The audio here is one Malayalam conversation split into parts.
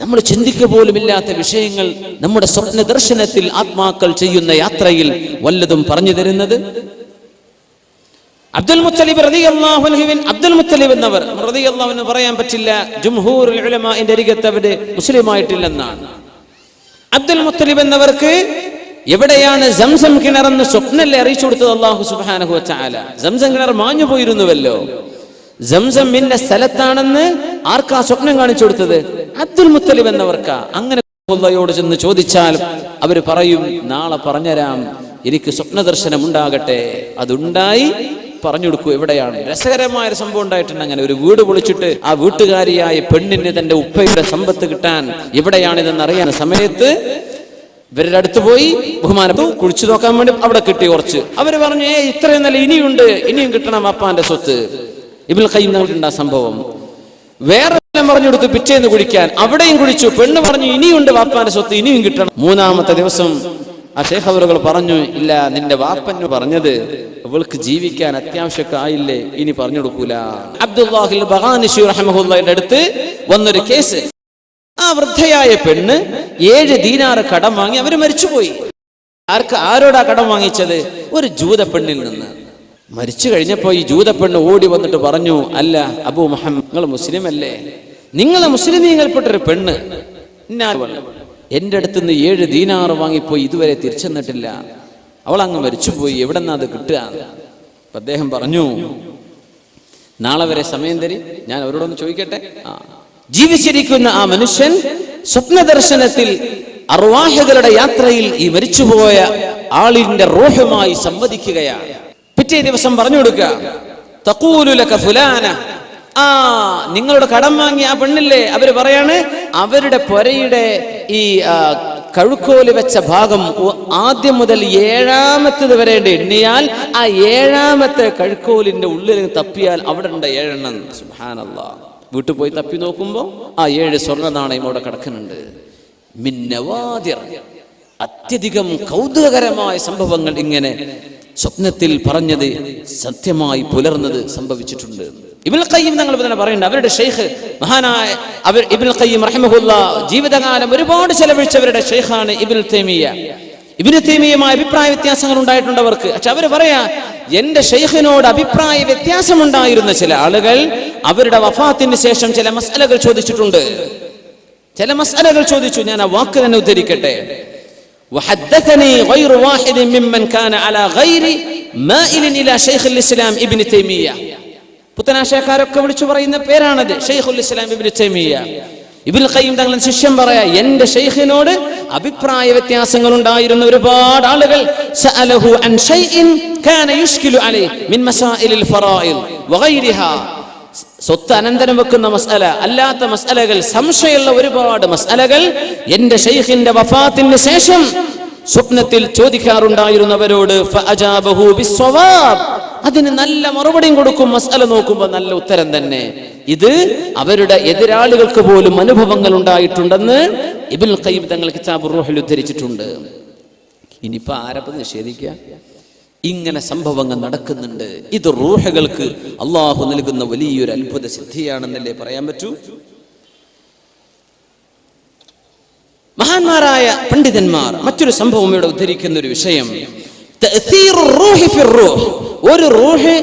നമ്മൾ ചിന്തിക്കുക പോലുമില്ലാത്ത വിഷയങ്ങൾ നമ്മുടെ സ്വപ്ന ദർശനത്തിൽ ആത്മാക്കൾ ചെയ്യുന്ന യാത്രയിൽ വല്ലതും പറഞ്ഞു തരുന്നത്. അബ്ദുൽ മുത്തലിബ് റളിയല്ലാഹു അൻഹു, അബ്ദുൽ മുത്തലിബ് എന്നവർ റളിയല്ലാഹു അൻഹു പറയാൻ പറ്റില്ല, ജംഹൂറുൽ ഉലമാഇന്റെ അരികത്ത് അവര് മുസ്ലിം ആയിട്ടില്ലെന്നാണ്. അബ്ദുൽ മുത്തലിബ് എന്നവർക്ക് എവിടെയാണ് സംസം കിണറെന്ന് സ്വപ്നല്ലേ അറിയിച്ചു കൊടുത്തത് അല്ലാഹു സുബ്ഹാനഹു വതആല. സംസം കിണർ മാഞ്ഞു പോയിരുന്നുവല്ലോ, സംസമിന്റെ സ്ഥലത്താണെന്ന് ആർക്കാ സ്വപ്നം കാണിച്ചു കൊടുത്തത്? അബ്ദുൽ മുത്തലിബ് എന്നവർക്കാ. അങ്ങനെ അല്ലാഹുവോട് ചെന്ന് ചോദിച്ചാൽ അവർ പറയും, നാളെ പറഞ്ഞുതരാം, എനിക്ക് സ്വപ്നദർശനം ഉണ്ടാകട്ടെ. അതുണ്ടായി പറഞ്ഞു കൊടുക്കൂ എവിടെയാണ്. രസകരമായ ഒരു സംഭവം ഉണ്ടായിട്ടുണ്ട്. അങ്ങനെ ഒരു വീട് പൊളിച്ചിട്ട് ആ വീട്ടുകാരിയായ പെണ്ണിന് തന്റെ ഉപ്പയുടെ സമ്പത്ത് കിട്ടാൻ എവിടെയാണിതെന്ന് അറിയാൻ സമയത്ത് ഇവരുടെ അടുത്ത് പോയി ബഹുമാനപ്പെട്ടു കുഴിച്ചു നോക്കാൻ വേണ്ടി അവിടെ കിട്ടി കുറച്ച്. അവര് പറഞ്ഞു, ഇത്രയും നല്ല ഇനിയുണ്ട്, ഇനിയും കിട്ടണം അപ്പാന്റെ സ്വത്ത്. ഇബ്നുൽ ഖയ്യിം തങ്ങൾക്കുണ്ട് ആ സംഭവം. വേറെ പറഞ്ഞു കൊടുത്തു പിറ്റേന്ന് കുഴിക്കാൻ, അവിടെയും കുഴിച്ചു. പെണ്ണ് പറഞ്ഞു, ഇനിയുണ്ട് വാപ്പാന്റെ സ്വത്ത്, ഇനിയും കിട്ടണം. മൂന്നാമത്തെ ദിവസം ആ ശൈഖ് അവറുകൾ പറഞ്ഞു, ഇല്ല, നിന്റെ വാപ്പന് പറഞ്ഞത് അവൾക്ക് ജീവിക്കാൻ അത്യാവശ്യമൊക്കെ ആയില്ലേ, ഇനി പറഞ്ഞു കൊടുക്കൂല. അബ്ദുല്ലാഹിൽ ബഗാനിശി റഹ്മഹുല്ലാഹിന്റെ അടുത്ത് വന്നൊരു കേസ്. ആ വൃദ്ധയായ പെണ്ണ് 7 ദീനാറ് കടം വാങ്ങി അവര് മരിച്ചുപോയി. ആരോടാ കടം വാങ്ങിച്ചത്? ഒരു ജൂത പെണ്ണിൽ നിന്ന്. മരിച്ചു കഴിഞ്ഞപ്പോ ഈ ജൂത പെണ്ണ് ഓടി വന്നിട്ട് പറഞ്ഞു, അല്ല അബൂ മുഹമ്മദ്, നിങ്ങൾ മുസ്ലിം അല്ലേ? നിങ്ങളെ മുസ്ലിമീങ്ങൾപ്പെട്ടൊരു പെണ്ണ് എന്റെ അടുത്ത് നിന്ന് 7 ദീനാറ് വാങ്ങിപ്പോയി, ഇതുവരെ തിരിച്ചെന്നിട്ടില്ല. അവൾ അങ്ങ് മരിച്ചുപോയി, എവിടെ നിന്നാ അത് കിട്ടുക? അപ്പൊ അദ്ദേഹം പറഞ്ഞു, നാളെ വരെ സമയം തരി, ഞാൻ അവരോടൊന്ന് ചോദിക്കട്ടെ. ജീവിച്ചിരിക്കുന്ന ആ മനുഷ്യൻ സ്വപ്നദർശനത്തിൽ അർവാഹുകളുടെ യാത്രയിൽ ഈ മരിച്ചുപോയ ആളിന്റെ റൂഹുമായി സംവദിക്കുകയാണ്. പിറ്റേ ദിവസം പറഞ്ഞു കൊടുക്കുക, തഖൂലു ലക ഫുലാന, നിങ്ങളുടെ കടം വാങ്ങിയ ആ പെണ്ണില്ലേ, അവര് പറയാണ് അവരുടെ പൊരയുടെ ഈ കഴുക്കോല് വെച്ച ഭാഗം ആദ്യം മുതൽ 7ാമത്തേത് വരെ എണ്ണിയാൽ ആ 7ാമത്തെ കഴുക്കോലിന്റെ ഉള്ളിൽ തപ്പിയാൽ അവിടെ ഉണ്ട് 7 എണ്ണം. സുബ്ഹാനല്ലാഹ്. വീട്ടിൽ പോയി തപ്പി നോക്കുമ്പോ ആ 7 സ്വർണ്ണ നാണയം അവിടെ കിടക്കുന്നുണ്ട്. മിന്നവാദിർ, അത്യധികം കൗതുകകരമായ സംഭവങ്ങൾ ഇങ്ങനെ സ്വപ്നത്തിൽ പറഞ്ഞത് സത്യമായി പുലർന്നത് സംഭവിച്ചിട്ടുണ്ട്. ഇബ്നുൽ ഖയ്യിം തങ്ങൾ തന്നെ പറയുന്നുണ്ട്, അവരുടെ ഷെയ്ഖ് മഹാനായ ഇബ്നുൽ ഖയ്യിം റഹിമഹുല്ലാഹ് ജീവിതകാലം ഒരുപാട് ചെലവഴിച്ചവരുടെ ഷെയ്ഖാണ് ഇബ്നുൽ തൈമിയ്യ. ഇബ്നു തൈമിയ്യയുമായി അഭിപ്രായ വ്യത്യാസങ്ങൾ ഉണ്ടായിട്ടുണ്ട് അവർക്ക്. പക്ഷെ അവര് പറയാ, എന്റെ ഷെയ്ഖിനോട് അഭിപ്രായ വ്യത്യാസമുണ്ടായിരുന്ന ചില ആളുകൾ അവരുടെ വഫാത്തിന് ശേഷം ചില മസ്അലകൾ ചോദിച്ചിട്ടുണ്ട്. ചില മസ്അലകൾ ചോദിച്ചു. ഞാൻ ആ വാക്ക് തന്നെ ഉദ്ധരിക്കട്ടെ. وحدثني غير واحد ممن كان على غير مائل الى شيخ الاسلام ابن تيميه. പുത്തനാശയക്കാരൊക്കെ വിളിച്ചു പറയുന്ന പേരാണത്, ഷെയ്ഖുൽ ഇസ്ലാം ഇബ്നു തൈമിയ്യ. ഇബ്നുൽ ഖയ്യിം തങ്ങളുടെ ശിഷ്യൻ പറയാ, എന്റെ ഷെയ്ഖിനോട് അഭിപ്രായ വ്യത്യാസങ്ങൾ ഉണ്ടായിരുന്ന ഒരുപാട് ആളുകൾ സഅലഹു അൻ ഷൈഇൻ കാന യുഷ്കിലു അലൈഹി മിൻ മസായിലിൽ ഫറായിദ് വഗൈരിഹാ. സ്വത്ത് അനന്തരം വെക്കുന്ന മസ്അല അല്ലാത്ത മസ്അലകൾ, സംശയമുള്ള ഒരുപാട് മസ്അലകൾ എന്റെ ഷെയ്ഖിന്റെ വഫാത്തിന് ശേഷം സ്വപ്നത്തിൽ ചോദിക്കാറുണ്ടായിരുന്നവരോട് ഫഅജാബഹു ബിസ്സവാബ്, അതിന് നല്ല മറുപടിയും കൊടുക്കും. മസ്അല നോക്കുമ്പോൾ നല്ല ഉത്തരം തന്നെ. ഇത് അവരുടെ എതിരാളികൾക്ക് പോലും അനുഭവങ്ങൾ ഉണ്ടായിട്ടുണ്ടെന്ന് ഇബ്നുൽ ഖയ്യിം തങ്ങൾ കിതാബുർ റൂഹിൽ ഉദ്ധരിച്ചിട്ടുണ്ട്. ഇനിയിപ്പോ ആരപ്പത് നിഷേധിക്കുക? ഇങ്ങനെ സംഭവങ്ങൾ നടക്കുന്നുണ്ട്. ഇത് റൂഹുകൾക്ക് അള്ളാഹു നൽകുന്ന വലിയൊരു അത്ഭുത സിദ്ധിയാണെന്നല്ലേ പറയാൻ പറ്റൂ. മഹാന്മാരായ പണ്ഡിതന്മാർ മറ്റൊരു സംഭവം ഇവിടെ ഉദ്ധരിക്കുന്ന ഒരു വിഷയം, ഒരു റൂഹ്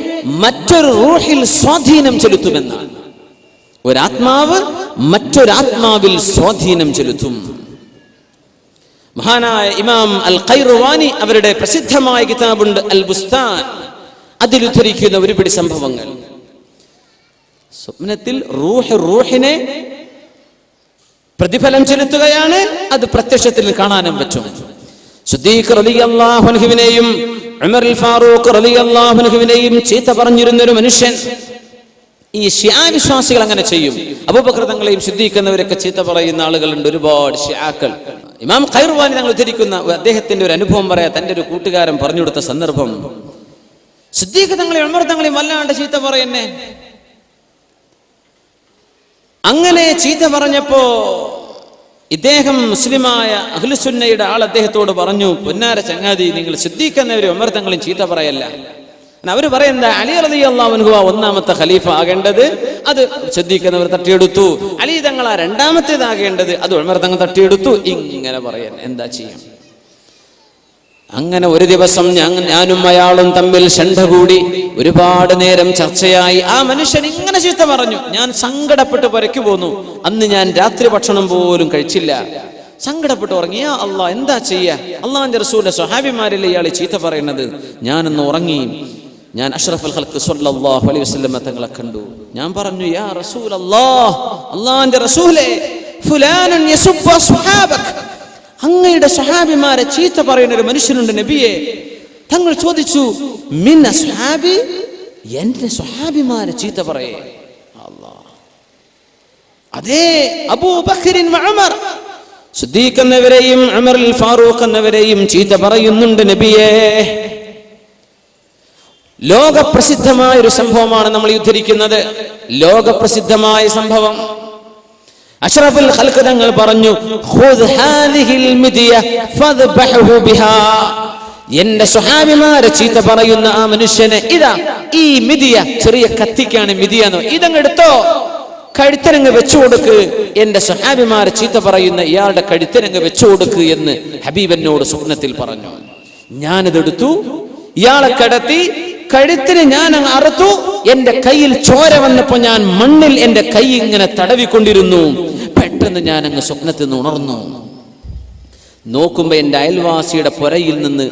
മറ്റൊരു റൂഹിൽ സ്വാധീനം ചെലുത്തുമെന്നാണ്. ഒരാത്മാവ് മറ്റൊരാത്മാവിൽ സ്വാധീനം ചെലുത്തും. മഹാനായ ഇമാം അൽ ഖൈറുവാനി അവരുടെ പ്രസിദ്ധമായ കിതാബുണ്ട് അൽ ബുസ്താൻ, അതിൽ ഉദ്ധരിക്കുന്ന ഒരുപിടി സംഭവങ്ങൾ. സ്വപ്നത്തിൽ റൂഹിനെ പ്രതിഫലം ചെലുത്തുകയാണ്, അത് പ്രത്യക്ഷത്തിൽ കാണാനും പറ്റും. സിദ്ദീഖ് റളിയല്ലാഹു അൻഹുവിനെയും ഉമർ അൽ ഫാറൂഖ് റളിയല്ലാഹു അൻഹുവിനെയും ചീത്ത പറഞ്ഞിരുന്ന ഒരു മനുഷ്യൻ. ഈ ശിആ വിശ്വാസികൾ അങ്ങനെ ചെയ്യും. അബൂബക്കർ തങ്ങളെയും സിദ്ദീഖ് എന്നവരൊക്കെ ചീത്ത പറയുന്ന ആളുകളുണ്ട്, ഒരുപാട് ശിആക്കൾ. ഇമാം ഖൈറുവാനി തങ്ങൾ ഉദ്ധരിക്കുന്ന അദ്ദേഹത്തിന്റെ ഒരു അനുഭവം പറയാ. തന്റെ ഒരു കൂട്ടുകാരൻ പറഞ്ഞു കൊടുത്ത സന്ദർഭം, സിദ്ദീഖ് തങ്ങളെയും ഉമർ തങ്ങളെയും വല്ലാണ്ട് ചീത്ത പറയുന്നേ. അങ്ങനെ ചീത്ത പറഞ്ഞപ്പോ ഇദ്ദേഹം മുസ്ലിമായ അഹ്ലുസുന്നയുടെ ആൾ അദ്ദേഹത്തോട് പറഞ്ഞു, പൊന്നാര ചങ്ങാതി, നിങ്ങൾ സിദ്ദീഖ് എന്നവരും ഉമർ തങ്ങളെയും ചീത്ത പറയല്ല. അവർ പറയുന്നത് അലി റളിയല്ലാഹു അൻഹു ഒന്നാമത്തെ ഖലീഫ ആകേണ്ടത്, അത് സിദ്ദീഖ് തട്ടിയെടുത്തു. അലി തങ്ങളാ രണ്ടാമത്തേതാകേണ്ടത്, അത് ഉമർ തങ്ങൾ തട്ടിയെടുത്തു. ഇങ്ങനെ പറയാൻ എന്താ ചെയ്യാം? അങ്ങനെ ഒരു ദിവസം ഞാനും അയാളും തമ്മിൽ ശണ്ട കൂടി, ഒരുപാട് നേരം ചർച്ചയായി. ആ മനുഷ്യൻ ഇങ്ങനെ ചീത്ത പറഞ്ഞു. ഞാൻ സങ്കടപ്പെട്ട് പുരയ്ക്ക് പോന്നു. അന്ന് ഞാൻ രാത്രി ഭക്ഷണം പോലും കഴിച്ചില്ല. സങ്കടപ്പെട്ട് ഉറങ്ങി. യാ അല്ലാഹ്, എന്താ ചെയ്യാ? അള്ളാഹുവിന്റെ റസൂലിന്റെ സ്വഹാബിമാരിലെ ഇയാൾ ചീത്ത പറയുന്നത്. ഞാനൊന്ന് ഉറങ്ങി. ഞാൻ അഷ്റഫുൽ ഖൽഖ് സ്വല്ലല്ലാഹു അലൈഹി വസല്ലം തങ്ങളെ കണ്ടു. ഞാൻ പറഞ്ഞു, യാ റസൂലല്ലാഹ്, അള്ളാഹുവിന്റെ റസൂലേ, ഫുലാനുൻ യസുബ്ബു അസ്ഹാബക്, അങ്ങയുടെ സ്വഹാബിമാരെ ചീത്ത പറയുന്ന ഒരു മനുഷ്യനുണ്ട് നബിയെ. തങ്ങൾ ചോദിച്ചു, മിൻ അസ്ഹാബി, എന്റെ സ്വഹാബിമാരെ ചീത്ത പറയേ? അല്ലാഹ്, അതേ അബൂബക്കറിൻ ഉമർ, സിദ്ദീഖ് എന്നവരെയും ഉമർ അൽ ഫാറൂഖ് എന്നവരെയും ചീത്ത പറയുന്നുണ്ട് നബിയെ. ലോകപ്രസിദ്ധമായ ഒരു സംഭവമാണ് നമ്മൾ ഉദ്ധരിക്കുന്നത്. ലോകപ്രസിദ്ധമായ സംഭവം. അഷ്റഫുൽ ഖൽഖ് തങ്ങൾ പറഞ്ഞു, ഖുദ് ഹാദിഹിൽ മിദിയ ഫദ്ബഹു ബിഹാ, എന്റെ സ്വഹാബിമാരെ ചീത്ത പറയുന്ന ആ മനുഷ്യനെ ഇതാ ഈ മിദിയ, ചെറിയ കത്തിക്കാണ് മിദിയ എന്ന്, ഇതങ്ങ് എടുത്തോ, കഴുത്തരങ്ങ് വെച്ചു കൊടുക്ക്. എന്റെ സ്വഹാബിമാരെ ചീത്ത പറയുന്ന ഇയാളുടെ കഴുത്തരങ്ങ് വെച്ചു കൊടുക്ക് എന്ന് ഹബീബനോട് സ്വപ്നത്തിൽ പറഞ്ഞു. ഞാനിതെടുത്തു, ഇയാളെ കടത്തി കഴുത്തിന് ഞാൻ അങ്ങ് അറുത്തു. എന്റെ കയ്യിൽ ചോര വന്നപ്പോ ഞാൻ മണ്ണിൽ എന്റെ കൈ ഇങ്ങനെ തടവിക്കൊണ്ടിരുന്നു. പെട്ടെന്ന് ഞാൻ അങ്ങ് സ്വപ്നത്തിൽ നിന്ന് ഉണർന്നു. നോക്കുമ്പോ എന്റെ അയൽവാസിയുടെ പുരയിൽ നിന്ന്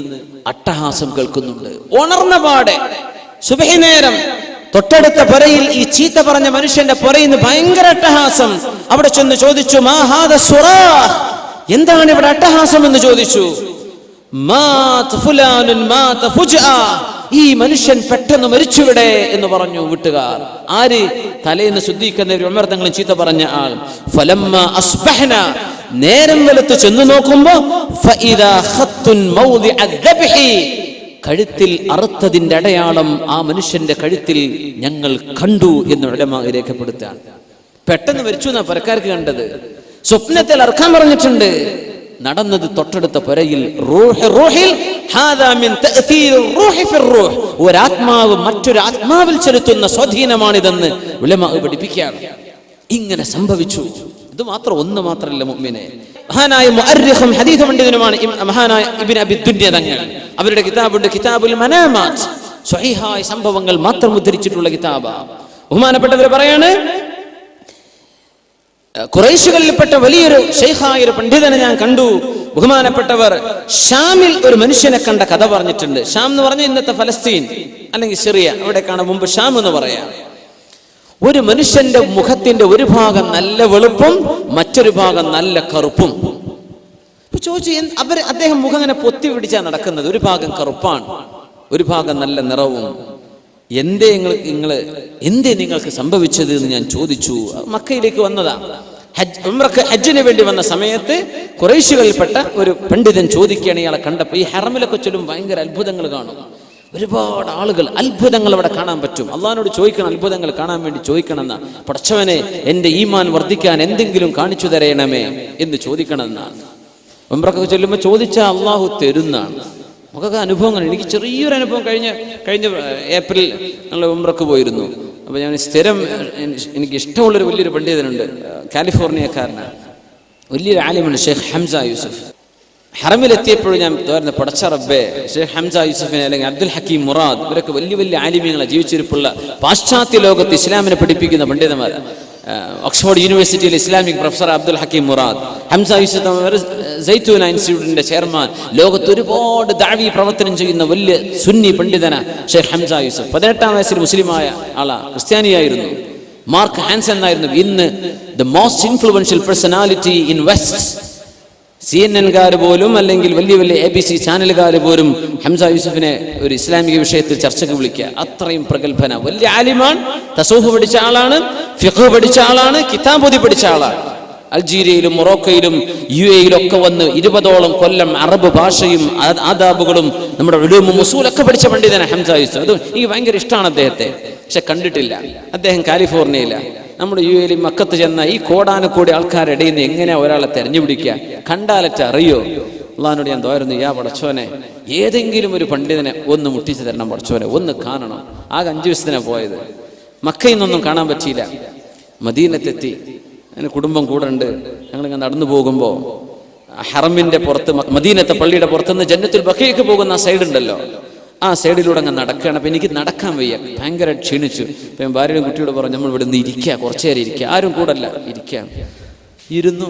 അട്ടഹാസം കേൾക്കുന്നുണ്ട്. ഉണർന്ന പാടെ സുബഹി നേരം തൊട്ടടുത്ത പുരയിൽ ഈ ചീത്ത പറഞ്ഞ മനുഷ്യന്റെ പുരയിൽ നിന്ന് ഭയങ്കര അട്ടഹാസം. അവിടെ ചെന്ന് ചോദിച്ചു, മാ ഹാദ സുറാഹ്, എന്താണ് ഇവിടെ അട്ടഹാസം എന്ന് ചോദിച്ചു. മാത് ഫുലാനുൻ മാത ഫുജ്ആ, ഈ മനുഷ്യൻ പെട്ടെന്ന് മരിച്ചുവിടെ എന്ന് പറഞ്ഞു വീട്ടുകാർ. ആര്? തലേന്ന് സിദ്ദീഖ് എന്നവർ ഉമർ തങ്ങളും ചീത്ത പറഞ്ഞ ആൾ. ഫലമ്മ അസ്ബഹന, നേരം വെളുത്ത് ചെന്ന് നോക്കുമ്പോ ഫഇദാ ഖത്തുൻ മൗദിഅ ദബ്ഹി, കഴുത്തിൽ അറുത്തതിന്റെ അടയാളം ആ മനുഷ്യന്റെ കഴുത്തിൽ ഞങ്ങൾ കണ്ടു എന്ന് ഉലമാ രേഖപ്പെടുത്താണ്. പെട്ടെന്ന് മരിച്ചു എന്നാ പരക്കാർക്ക് കണ്ടത്. സ്വപ്നത്തിൽ അർക്കാൻ പറഞ്ഞിട്ടുണ്ട്. നടന്നത് തൊട്ടടുത്ത പുരയിൽ. ഒരാത്മാവ് മറ്റൊരു ആത്മാവിൽ ചെലുത്തുന്ന സ്വാധീനമാണിതെന്ന് ഉലമാ പഠിപ്പിക്കുകയാണ്. ഇങ്ങനെ സംഭവിച്ചു. ഇത് മാത്രം, ഒന്ന് മാത്രമല്ല മുഅ്മിനെ. മഹാനായ മുഅർരിഖും ഹദീസ് പണ്ഡിതനുമാണ് മഹാനായ ഇബ്നു അബി ദുനിയ തങ്ങൾ. അവരുടെ കിതാബുണ്ട്, കിതാബുൽ മനാമാത്ത്, സ്വഹീഹായ സംഭവങ്ങൾ മാത്രം ഉദ്ധരിച്ചിട്ടുള്ള കിതാബ്. ബഹുമാനപ്പെട്ടവർ പറയാണ്, ഖുറൈശുകളിൽപ്പെട്ട വലിയൊരു ശൈഖായ ഒരു പണ്ഡിതനെ ഞാൻ കണ്ടു. ബഹുമാനപ്പെട്ടവർ ഷാമിൽ ഒരു മനുഷ്യനെ കണ്ട കഥ പറഞ്ഞിട്ടുണ്ട്. ഷാം എന്ന് പറഞ്ഞാൽ ഇന്നത്തെ ഫലസ്തീൻ അല്ലെങ്കിൽ സിറിയ, അവിടേക്കാണ് മുമ്പ് ഷാം എന്ന് പറയാം. ഒരു മനുഷ്യന്റെ മുഖത്തിന്റെ ഒരു ഭാഗം നല്ല വെളുപ്പും മറ്റൊരു ഭാഗം നല്ല കറുപ്പും. ചോദിച്ചു, അദ്ദേഹം മുഖം അങ്ങനെ പൊത്തി പിടിച്ചാണ് നടക്കുന്നത്. ഒരു ഭാഗം കറുപ്പാണ്, ഒരു ഭാഗം നല്ല നിറവും. എന്തേ നിങ്ങൾക്ക് സംഭവിച്ചത് എന്ന് ഞാൻ ചോദിച്ചു. മക്കയിലേക്ക് വന്നതാ, ഹജ്ജിന് വേണ്ടി വന്ന സമയത്ത് ഖുറൈശികളിൽപ്പെട്ട ഒരു പണ്ഡിതൻ ചോദിക്കുകയാണ്. ഇയാളെ കണ്ടപ്പോൾ ഈ ഹറമിലൊക്കെ ചൊല്ലും ഭയങ്കര അത്ഭുതങ്ങൾ കാണും. ഒരുപാട് ആളുകൾ അത്ഭുതങ്ങൾ അവിടെ കാണാൻ പറ്റും. അള്ളാഹിനോട് ചോദിക്കണം, അത്ഭുതങ്ങൾ കാണാൻ വേണ്ടി ചോദിക്കണം എന്നാ. പടച്ചവനെ, എന്റെ ഈമാൻ വർദ്ധിക്കാൻ എന്തെങ്കിലും കാണിച്ചു തരയണമേ എന്ന് ചോദിക്കണം എന്നാണ്. ഉംറക്കൊക്കെ ചൊല്ലുമ്പോൾ ചോദിച്ചാൽ അള്ളാഹു തരുന്നാണ്. നമുക്കൊക്കെ അനുഭവങ്ങൾ. എനിക്ക് ചെറിയൊരു അനുഭവം കഴിഞ്ഞ ഏപ്രിൽ ഞങ്ങൾ ഉംറക്ക് പോയിരുന്നു. അപ്പോൾ ഞാൻ സ്ഥിരം, എനിക്ക് ഇഷ്ടമുള്ളൊരു വലിയൊരു പണ്ഡിതനുണ്ട്, കാലിഫോർണിയക്കാരനാണ്, വലിയൊരു ആലിമാണ്, ഷെയ്ഖ് ഹംസ യൂസുഫ്. ഹറമിലെത്തിയപ്പോഴും ഞാൻ തോന്നുന്ന പടച്ച റബ്ബേ, ഷെയ്ഖ് ഹംസ യൂസുഫിനെ അല്ലെങ്കിൽ അബ്ദുൽ ഹക്കീം മുറാദ്, ഇവരൊക്കെ വലിയ വലിയ ആലിമീങ്ങളെ ജീവിച്ചിരിപ്പുള്ള പാശ്ചാത്യ ലോകത്ത് ഇസ്ലാമിനെ പഠിപ്പിക്കുന്ന പണ്ഡിതന്മാരാണ്. ഓക്സ്ഫോർഡ് യൂണിവേഴ്സിറ്റിയിൽ ഇസ്ലാമിക് പ്രൊഫസർ അബ്ദുൽ ഹക്കീം മുറാദ്, ഹംസ യൂസുഫ് സൈത്തൂന ഇൻസ്റ്റിറ്റ്യൂട്ടിന്റെ ചെയർമാൻ, ലോകത്ത് ഒരുപാട് ദഅവി പ്രവർത്തനം ചെയ്യുന്ന വലിയ സുന്നി പണ്ഡിതന ഷെയ്ഖ് ഹംസ യൂസുഫ്. 18-ാം വയസ്സിൽ മുസ്ലിമായ ആളാ, ക്രിസ്ത്യാനിയായിരുന്നു. മാർക്ക് ഹാൻസൺ എന്നായിരുന്നു ഇന്ന് the most influential personality in west. CNN-കാർ പോലും അല്ലെങ്കിൽ വലിയ വലിയ ABC ചാനലുകാർ പോലും ഹംസ യൂസുഫിനെ ഒരു ഇസ്ലാമിക വിഷയത്തിൽ ചർച്ചയ്ക്ക് വിളിക്കുക. അത്രയും പ്രഗത്ഭന, വലിയ ആലിമാണ്, തസൂഫ് പഠിച്ച ആളാണ്, ഫിഖ് പഠിച്ച ആളാണ്, കിതാബ് പഠിച്ച ആളാണ്. അൾജീരിയയിലും മൊറോക്കോയിലും UAE-യിലും ഒക്കെ വന്ന് 20ഓളം കൊല്ലം അറബ് ഭാഷയും ആദാബുകളും നമ്മുടെ ഉലൂമും ഉസൂലൊക്കെ പഠിച്ച പണ്ഡിതനാണ് ഹംസ യൂസുഫ്. അത് എനിക്ക് ഭയങ്കര ഇഷ്ടമാണ് അദ്ദേഹത്തെ. പക്ഷെ കണ്ടിട്ടില്ല. അദ്ദേഹം കാലിഫോർണിയയിലാണ്. നമ്മുടെ UAE-യിൽ മക്കത്ത് ചെന്ന ഈ കോടാനക്കോടി ആൾക്കാരുടെ ഇടയിൽ നിന്ന് എങ്ങനെയാ ഒരാളെ തെരഞ്ഞുപിടിക്കുക? കണ്ടാലറ്റ അറിയോ? അള്ളാഹിനോട് ഞാൻ ദ്വാരുന്നു, യാ പടച്ചോനെ, ഏതെങ്കിലും ഒരു പണ്ഡിതനെ ഒന്ന് മുട്ടിച്ചു തരണം പടച്ചോനെ, ഒന്ന് കാണണം. ആകെ 5 ദിവസത്തിനാണ് പോയത്. മക്കയിൽ നിന്നൊന്നും കാണാൻ പറ്റിയില്ല. മദീനത്തെത്തി. അതിന് കുടുംബം കൂടെ ഉണ്ട്. ഞങ്ങളിങ്ങനെ നടന്നു പോകുമ്പോൾ ഹറമിന്റെ പുറത്ത്, മദീനത്തെ പള്ളിയുടെ പുറത്തുനിന്ന് ജന്നത്തുൽ ബഖീക്ക് പോകുന്ന ആ സൈഡ് ഉണ്ടല്ലോ, ആ സൈഡിലൂടെ അങ്ങ് നടക്കുകയാണ്. അപ്പം എനിക്ക് നടക്കാൻ വയ്യ, ഭയങ്കര ക്ഷീണിച്ചു. അപ്പം ഞാൻ ഭാര്യയുടെ കുട്ടിയോട് പറഞ്ഞു, നമ്മൾ ഇവിടെ നിന്ന് ഇരിക്കുക, കുറച്ചു നേരം ഇരിക്കുക, ആരും കൂടല്ല, ഇരിക്കാം. ഇരുന്നു.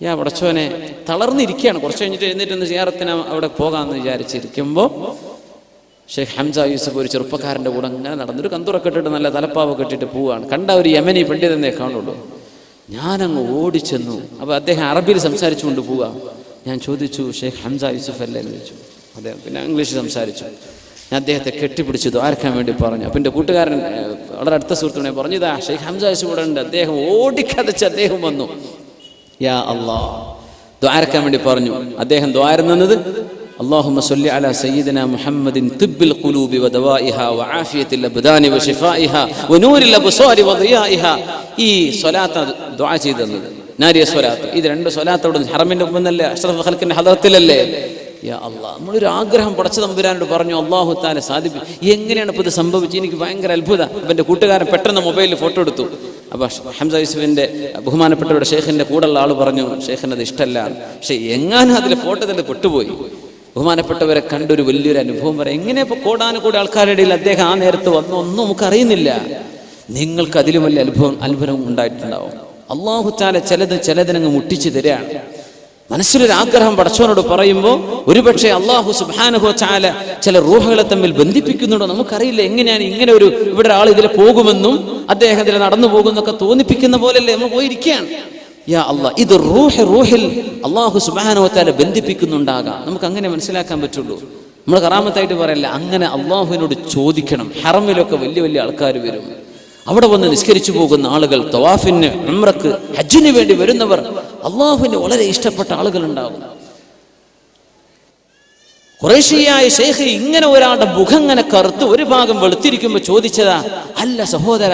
യാ പടച്ചോനെ, തളർന്നിരിക്കുകയാണ്. കുറച്ച് കഴിഞ്ഞിട്ട് എഴുന്നേറ്റ് സിയാറത്തിന് അവിടെ പോകാമെന്ന് വിചാരിച്ചിരിക്കുമ്പോൾ ഷെയ്ഖ് ഹംസ യൂസഫ് ഒരു ചെറുപ്പക്കാരൻ്റെ കൂടെ അങ്ങനെ നടന്നൊരു കന്തുറൊക്കെ ഇട്ടിട്ട് നല്ല തലപ്പാവൊക്കെ ഇട്ടിട്ട് പോവുകയാണ്. കണ്ട ഒരു യമനി പണ്ഡിതനെ കാണുള്ളൂ. ഞാനങ്ങ് ഓടിച്ചെന്നു. അപ്പോൾ അദ്ദേഹം അറബിയിൽ സംസാരിച്ചുകൊണ്ട് പോവുക. ഞാൻ ചോദിച്ചു, ഷെയ്ഖ് ഹംസ യൂസഫ് അല്ലേ എന്ന് ചോദിച്ചു. അദ്ദേഹം പിന്നെ ഇംഗ്ലീഷ് സംസാരിച്ചു. ഞാൻ അദ്ദേഹത്തെ കെട്ടിപ്പിടിച്ചു ദ്വാരക്കാൻ വേണ്ടി പറഞ്ഞു. അപ്പം എൻ്റെ കൂട്ടുകാരൻ, വളരെ അടുത്ത സുഹൃത്തുക്കളെ പറഞ്ഞു, ഇതാ ഷെയ്ഖ് ഹംസ യൂസഫ് കൂടെ ഉണ്ട്. അദ്ദേഹം ഓടിക്കതച്ച് അദ്ദേഹം വന്നു. യാ അല്ലാഹ്, ദ്വാരക്കാൻ വേണ്ടി പറഞ്ഞു. അദ്ദേഹം ദ്വാരുന്നത്, اللهم صل على سيدنا محمد طب القلوب ودوائها وعافية الأبدان وشفائها ونور الأبصار وضيائها. ഈ സ്വലാത്ത് ദുആ ചെയ്തത് നാരിയ സ്വലാത്ത്. ഇത് 2 സ്വലാത്തോട് ഹറമിന്റെ മുമ്പല്ലേ, അഷ്റഫ് ഖൽഖിന്റെ ഹദറത്തിലല്ലേ. യാ അല്ലാഹ്, നമ്മളൊരു ആഗ്രഹം പടച്ച തമ്പുരാനോട് പറഞ്ഞു, അല്ലാഹു തആല സാധിപ്പിക്കും. എങ്ങനെയാണ് ഇപ്പോൾ ഇത് സംഭവിച്ചത്? എനിക്ക് ഭയങ്കര അത്ഭുതം. അപ്പം എൻ്റെ കൂട്ടുകാരൻ പെട്ടെന്ന് മൊബൈലിൽ ഫോട്ടോ എടുത്തു. അപ്പോൾ ഹംസ യൂസഫിൻ്റെ ബഹുമാനപ്പെട്ടവരുടെ ഷെയ്ഖിൻ്റെ കൂടെയുള്ള ആൾ പറഞ്ഞു, ഷെയ്ഖിനത് ഇഷ്ടമല്ല. പക്ഷേ എങ്ങാനും അതിൽ ഫോട്ടോ തന്നെ പെട്ടുപോയി. ബഹുമാനപ്പെട്ടവരെ കണ്ടൊരു വലിയൊരു അനുഭവം പറയാം. എങ്ങനെ ഇപ്പോൾ കോടാനുകൂടി ആൾക്കാരുടെ ഇടയിൽ അദ്ദേഹം ആ നേരത്ത് വന്നു, ഒന്നും നമുക്കറിയുന്നില്ല. നിങ്ങൾക്ക് അതിലും വലിയ അനുഭവം ഉണ്ടായിട്ടുണ്ടാവും. അല്ലാഹു തആല ചിലതിനങ്ങ് മുട്ടിച്ചു തരാണ്. മനസ്സിലൊരു ആഗ്രഹം പടച്ചവനോട് പറയുമ്പോൾ ഒരുപക്ഷെ അല്ലാഹു സുബ്ഹാനഹു വ തആല ചില റൂഹുകളെ തമ്മിൽ ബന്ധിപ്പിക്കുന്നുണ്ടോ നമുക്കറിയില്ല. എങ്ങനെയാണ് ഇങ്ങനെ ഒരു ഇവിടെ ആൾ ഇതിൽ പോകുമെന്നും അദ്ദേഹം ഇതിൽ നടന്നു പോകുന്നൊക്കെ തോന്നിപ്പിക്കുന്ന പോലെയല്ലേ നമ്മൾ പോയിരിക്കുകയാണ്. യാ അല്ലാഹ്, ഇത് റൂഹിൽ അല്ലാഹു സുബ്ഹാനഹു വ തആല ബന്ധിപ്പിക്കുന്നുണ്ടാകാം. നമുക്ക് അങ്ങനെ മനസ്സിലാക്കാൻ പറ്റുള്ളൂ. നമ്മൾ കറാമത്തായിട്ട് പറയല്ല, അങ്ങനെ അള്ളാഹുവിനോട് ചോദിക്കണം. ഹറമിലൊക്കെ വലിയ വലിയ ആൾക്കാർ വരും. അവിടെ വന്ന് നിസ്കരിച്ചു പോകുന്ന ആളുകൾ, തവാഫിന്, ഉംറക്ക്, ഹജ്ജിന് വേണ്ടി വരുന്നവർ, അള്ളാഹുവിന് വളരെ ഇഷ്ടപ്പെട്ട ആളുകൾ ഉണ്ടാകും. ഖുറൈശിയായ ശൈഖ് ഇങ്ങനെ ഒരാളുടെ മുഖം ഇങ്ങനെ കറുത്ത് ഒരു ഭാഗം വെളുത്തിരിക്കുമ്പോൾ ചോദിച്ചതാ, അല്ല സഹോദര,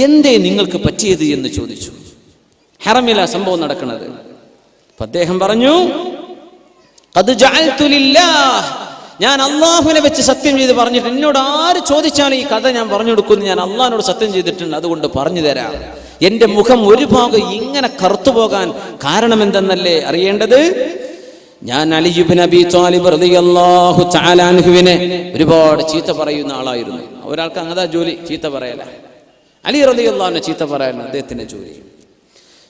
എന്തേ നിങ്ങൾക്ക് പറ്റിയത് എന്ന് ചോദിച്ചു. ഹറമിലാ സംഭവം നടക്കുന്നത്. അപ്പൊ അദ്ദേഹം പറഞ്ഞു, ഖദ് ജഅൽതു ലില്ലാഹ്, ഞാൻ അള്ളാഹുവിനെ വെച്ച് സത്യം ചെയ്ത് പറഞ്ഞിട്ട്, എന്നോട് ആര് ചോദിച്ചാലും ഈ കഥ ഞാൻ പറഞ്ഞു കൊടുക്കുന്നു, ഞാൻ അള്ളാഹിനോട് സത്യം ചെയ്തിട്ടുണ്ട്, അതുകൊണ്ട് പറഞ്ഞു തരാം. എന്റെ മുഖം ഒരു ഭാഗം ഇങ്ങനെ കറുത്തു പോകാൻ കാരണം എന്തെന്നല്ലേ അറിയേണ്ടത്? ഞാൻ അലി ഇബ്നു അബീ ത്വാലിബ് റളിയല്ലാഹു തആല അൻഹുവിനെ ഒരുപാട് ചീത്ത പറയുന്ന ആളായിരുന്നു. ഒരാൾക്ക് അങ്ങതാ ജോലി, ചീത്ത പറയല. അലി റളിയല്ലാഹു അൻഹു ചീത്ത പറയാനാണ് അദ്ദേഹത്തിന്റെ ജോലി.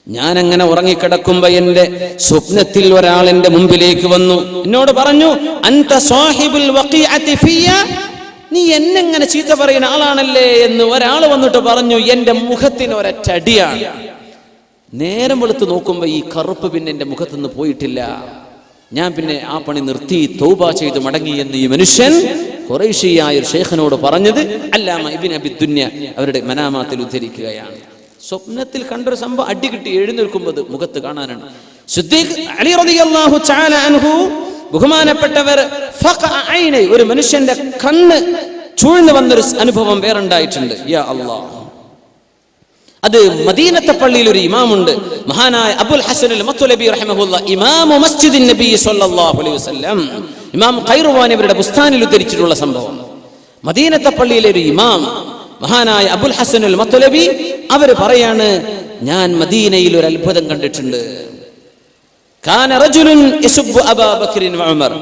ഞാൻ അങ്ങനെ ഉറങ്ങിക്കിടക്കുമ്പോ എന്റെ സ്വപ്നത്തിൽ ഒരാൾ എന്റെ മുമ്പിലേക്ക് വന്നു. എന്നോട് പറഞ്ഞു, അൻത സാഹിബുൽ വഖീഅതി ഫിയ, നീ എന്നെങ്ങനെ ചീത്ത പറയുന്ന ആളാണല്ലേ എന്ന് ഒരാൾ വന്നിട്ട് പറഞ്ഞു. എന്റെ മുഖത്തിന് ഒരറ്റടിയാണ്. നേരം വെളുത്ത് നോക്കുമ്പോ ഈ കറുപ്പ് പിന്നെ എന്റെ മുഖത്തുനിന്ന് പോയിട്ടില്ല. ഞാൻ പിന്നെ ആ പണി നിർത്തി തൗബ ചെയ്ത് മടങ്ങി എന്ന് ഈ മനുഷ്യൻ ഖുറൈശിയായ ഒരു ശൈഖിനോട് പറഞ്ഞത് അല്ലാമ ഇബ്നു അബി ദുനിയ അവരുടെ മനാമാത്തിൽ ഉദ്ധരിക്കുകയാണ്. സ്വപ്നത്തിൽ കണ്ടൊരു സംഭവം അടി കിട്ടി എഴുന്നേൽക്കുമ്പോൾ മുഖത്ത് കാണാനാണ്. സിദ്ദീഖ് അലി റളിയല്ലാഹു തആല അൻഹു ബഹുമാനപ്പെട്ടവർ ഒരു മനുഷ്യന്റെ കണ്ണ് ചൂഴ്ന്നു വന്നൊരു അനുഭവം വേറുണ്ടായിട്ടുണ്ട്. യാ അല്ലാഹ്, അത് മദീനത്തെ പള്ളിയിൽ ഒരു ഇമാമുണ്ട്, മഹാനായ അബുൽ ഹസൻ അൽ മത്ലബി റഹിമഹുല്ലാഹ്, ഇമാമു മസ്ജിദിൻ നബി സല്ലല്ലാഹു അലൈഹി വസല്ലം, ഇമാം ഖൈറുവാനി അവരുടെ ബുസ്താനിൽ ഉദ്ധരിച്ചിട്ടുള്ള സംഭവം. മദീനത്തെ പള്ളിയിലെ ഒരു ഇമാം മഹാനായ അബുൽ ഹസൻ അൽ മത്ലബി അവർ പറയാണ്, ഞാൻ മദീനയിൽ ഒരു അത്ഭുതം കണ്ടിട്ടുണ്ട്. കാന റജുലുൻ യസുബ്ബു അബൂ ബക്കർ വ ഉമർ,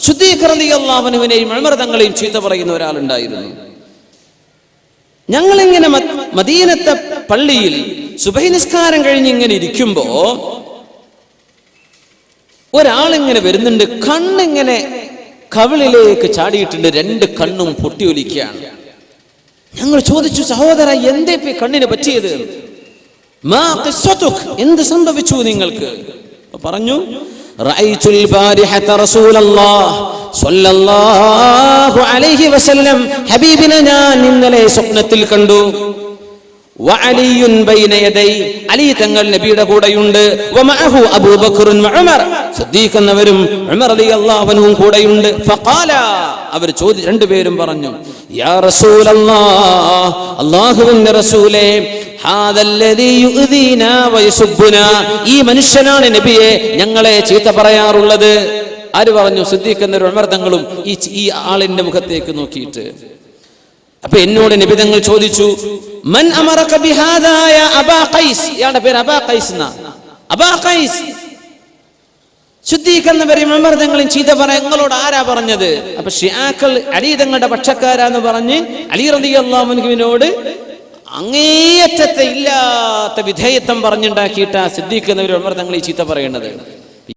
സിദ്ദീഖ് റളിയല്ലാഹു അൻഹുവിനെയും ഉമർ തങ്ങളെയും ചീത്ത പറയുന്ന ഒരാളുണ്ടായിരുന്നു. ഞങ്ങളിങ്ങനെ മദീനത്തെ പള്ളിയിൽ സുബഹി നിസ്കാരം കഴിഞ്ഞ് ഇങ്ങനെ ഇരിക്കുമ്പോ ഒരാളിങ്ങനെ വരുന്നുണ്ട്. കണ്ണിങ്ങനെ കവിളിലേക്ക് ചാടിയിട്ടുണ്ട്, 2 കണ്ണും പൊട്ടിയൊലിക്കുകയാണ്. ഞങ്ങൾ ചോദിച്ചു, സഹോദര, എന്തേ കണ്ണിന് പറ്റിയത്? മാ ഖിസ്സതുക്, എന്ത് സംഭവിച്ചു നിങ്ങൾക്ക്? പറഞ്ഞു, റഅയ്തുൽ ബാരിഹത റസൂലല്ലാഹ് സ്വല്ലല്ലാഹു അലൈഹി വസല്ലം, ഹബീബിനെ ഞാൻ ഇന്നലെ സ്വപ്നത്തിൽ കണ്ടു. വഅലിയുൻ ബൈന യദൈ, അലി തങ്ങൾ നബിയുടെ കൂടെയുണ്ട്. വമഅഹു അബൂബക്കറുൻ വഉമർ, സിദ്ദീഖ് എന്നവരും ഉമർ റളിയല്ലാഹു അൻഹും കൂടെയുണ്ട്. ഫഖാല, അവർ രണ്ടുപേരും പറഞ്ഞു, യാ റസൂലല്ലാഹ്, അല്ലാഹുവിന്റെ റസൂലേ, ഈ മനുഷ്യനാണ് നബിയെ ഞങ്ങളെ ചീത്ത പറയാറുള്ളത്. ആര് പറഞ്ഞു? സിദ്ദീഖ് എന്നൊരു ഉമർ തങ്ങളും ഈ ആളിന്റെ മുഖത്തേക്ക് നോക്കിയിട്ട്. അപ്പൊ എന്നോട് നബി തങ്ങൾ ചോദിച്ചു, മൻ അമറക ബിഹാദാ യാ അബാ ഖൈസ്. ഇയാളുടെ പേര് അബാ ഖൈസ് എന്നാ. അബാ ഖൈസ്, സിദ്ദീഖ് എന്ന പേര് ഉമർ തങ്ങളും ചീത്ത പറയാൻ നിങ്ങളോട് ആരാ പറഞ്ഞത്? അപ്പൊ ഷിയാക്കൾ അലി തങ്ങളുടെ പക്ഷക്കാരാന്ന് പറഞ്ഞ് അലി റളിയല്ലാഹു അൻഹുവിനോട് അങ്ങേയറ്റത്തെ ഇല്ലാത്ത വിധേയത്വം പറഞ്ഞുണ്ടാക്കിയിട്ട് സിദ്ദീഖ് എന്നവർ ഉമർ തങ്ങൾ ഈ ചീത്ത പറയുന്നത്.